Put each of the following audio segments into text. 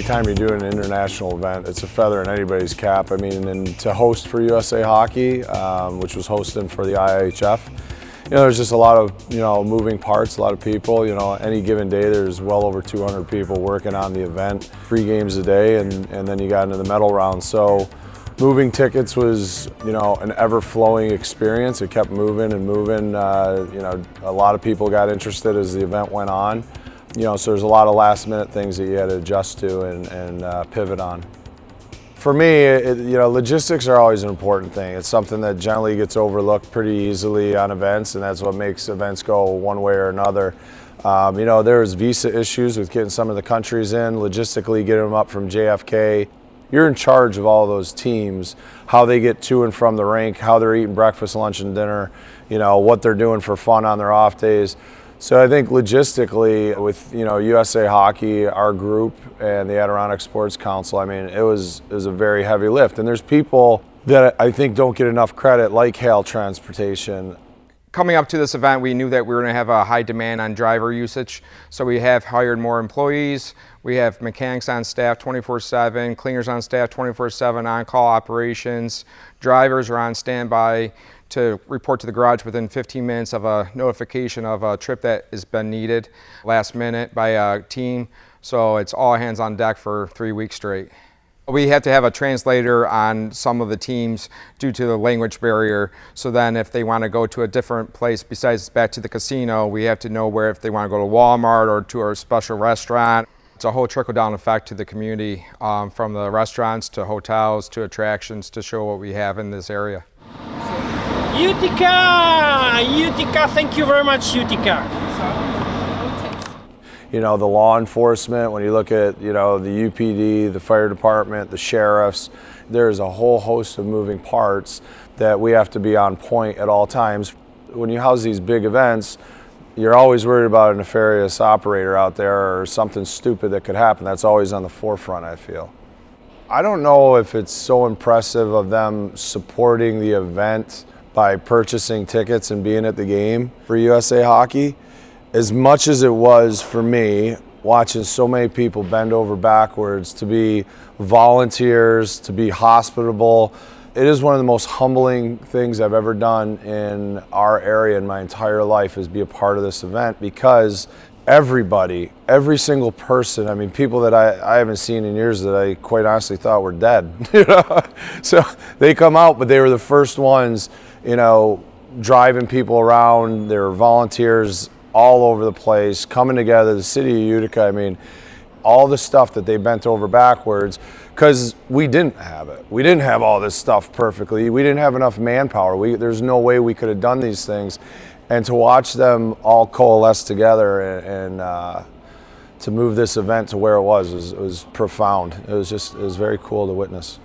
anytime you do an international event, it's a feather in anybody's cap. I mean, and to host for USA Hockey, which was hosting for the IIHF, there's just a lot of, moving parts, a lot of people. Any given day there's well over 200 people working on the event, 3 games a day, and then you got into the medal round. So moving tickets was, an ever-flowing experience. It kept moving and moving. A lot of people got interested as the event went on. So there's a lot of last-minute things that you had to adjust to and pivot on. For me, logistics are always an important thing. It's something that generally gets overlooked pretty easily on events, and that's what makes events go one way or another. There's visa issues with getting some of the countries in, logistically getting them up from JFK. You're in charge of all those teams, how they get to and from the rink, how they're eating breakfast, lunch, and dinner, what they're doing for fun on their off days. So I think logistically with, USA Hockey, our group, and the Adirondack Sports Council, I mean, it was a very heavy lift. And there's people that I think don't get enough credit, like Hale Transportation. Coming up to this event, we knew that we were going to have a high demand on driver usage. So we have hired more employees. We have mechanics on staff 24/7, cleaners on staff 24/7, on-call operations. Drivers are on standby to report to the garage within 15 minutes of a notification of a trip that has been needed last minute by a team. So it's all hands on deck for 3 weeks straight. We have to have a translator on some of the teams due to the language barrier. So then if they want to go to a different place besides back to the casino, we have to know where, if they want to go to Walmart or to a special restaurant. It's a whole trickle-down effect to the community, from the restaurants to hotels to attractions, to show what we have in this area. Utica! Utica, thank you very much, Utica. The law enforcement, when you look at, the UPD, the fire department, the sheriffs, there's a whole host of moving parts that we have to be on point at all times. When you house these big events, you're always worried about a nefarious operator out there or something stupid that could happen. That's always on the forefront, I feel. I don't know if it's so impressive of them supporting the event by purchasing tickets and being at the game for USA Hockey, as much as it was for me watching so many people bend over backwards to be volunteers, to be hospitable. It is one of the most humbling things I've ever done in our area in my entire life, is be a part of this event, because everybody, every single person, I mean, people that I haven't seen in years that I quite honestly thought were dead, So they come out, but they were the first ones, driving people around. There were volunteers all over the place, coming together. The city of Utica, I mean, all the stuff that they bent over backwards, because we didn't have it. We didn't have all this stuff perfectly. We didn't have enough manpower. There's no way we could have done these things. And to watch them all coalesce together and to move this event to where it was profound. It was very cool to witness.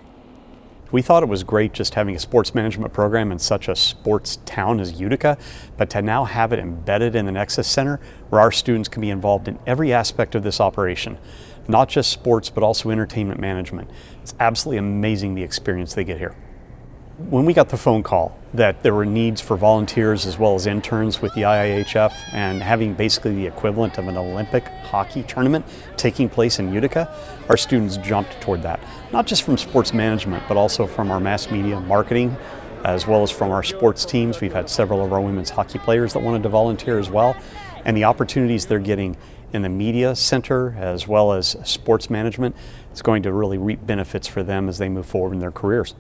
We thought it was great just having a sports management program in such a sports town as Utica, but to now have it embedded in the Nexus Center, where our students can be involved in every aspect of this operation, not just sports, but also entertainment management. It's absolutely amazing the experience they get here. When we got the phone call that there were needs for volunteers as well as interns with the IIHF, and having basically the equivalent of an Olympic hockey tournament taking place in Utica, our students jumped toward that. Not just from sports management, but also from our mass media marketing, as well as from our sports teams. We've had several of our women's hockey players that wanted to volunteer as well. And the opportunities they're getting in the media center as well as sports management is going to really reap benefits for them as they move forward in their careers.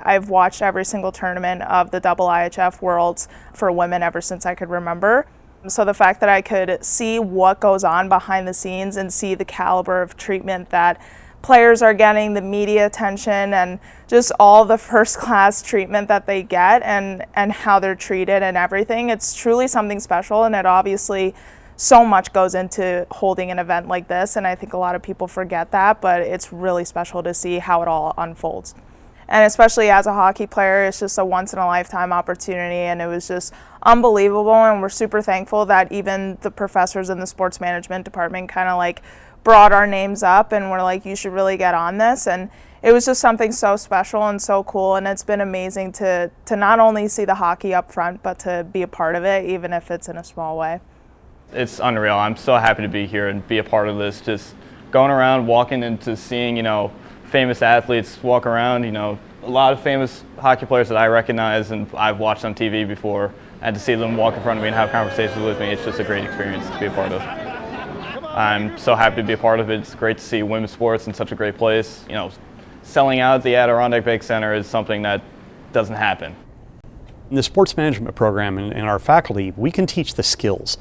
I've watched every single tournament of the IIHF Worlds for women ever since I could remember. So the fact that I could see what goes on behind the scenes and see the caliber of treatment that players are getting, the media attention, and just all the first-class treatment that they get and how they're treated and everything, it's truly something special. And it obviously, so much goes into holding an event like this, and I think a lot of people forget that, but it's really special to see how it all unfolds. And especially as a hockey player, it's just a once-in-a-lifetime opportunity, and it was just unbelievable. And we're super thankful that even the professors in the sports management department kind of like brought our names up and were like, you should really get on this. And it was just something so special and so cool, and it's been amazing to not only see the hockey up front, but to be a part of it, even if it's in a small way. It's unreal. I'm so happy to be here and be a part of this. Just going around, walking into seeing, famous athletes walk around, a lot of famous hockey players that I recognize and I've watched on TV before, and to see them walk in front of me and have conversations with me, it's just a great experience to be a part of. I'm so happy to be a part of it. It's great to see women's sports in such a great place. Selling out the Adirondack Bank Center is something that doesn't happen. In the sports management program and our faculty, we can teach the skills,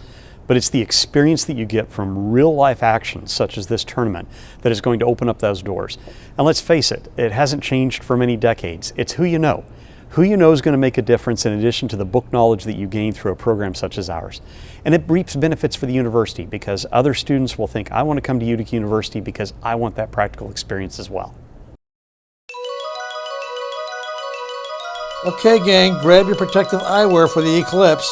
but it's the experience that you get from real life actions such as this tournament that is going to open up those doors. And let's face it, it hasn't changed for many decades. It's who you know. Who you know is going to make a difference in addition to the book knowledge that you gain through a program such as ours. And it reaps benefits for the university because other students will think, I want to come to Utica University because I want that practical experience as well. Okay, gang, grab your protective eyewear for the eclipse.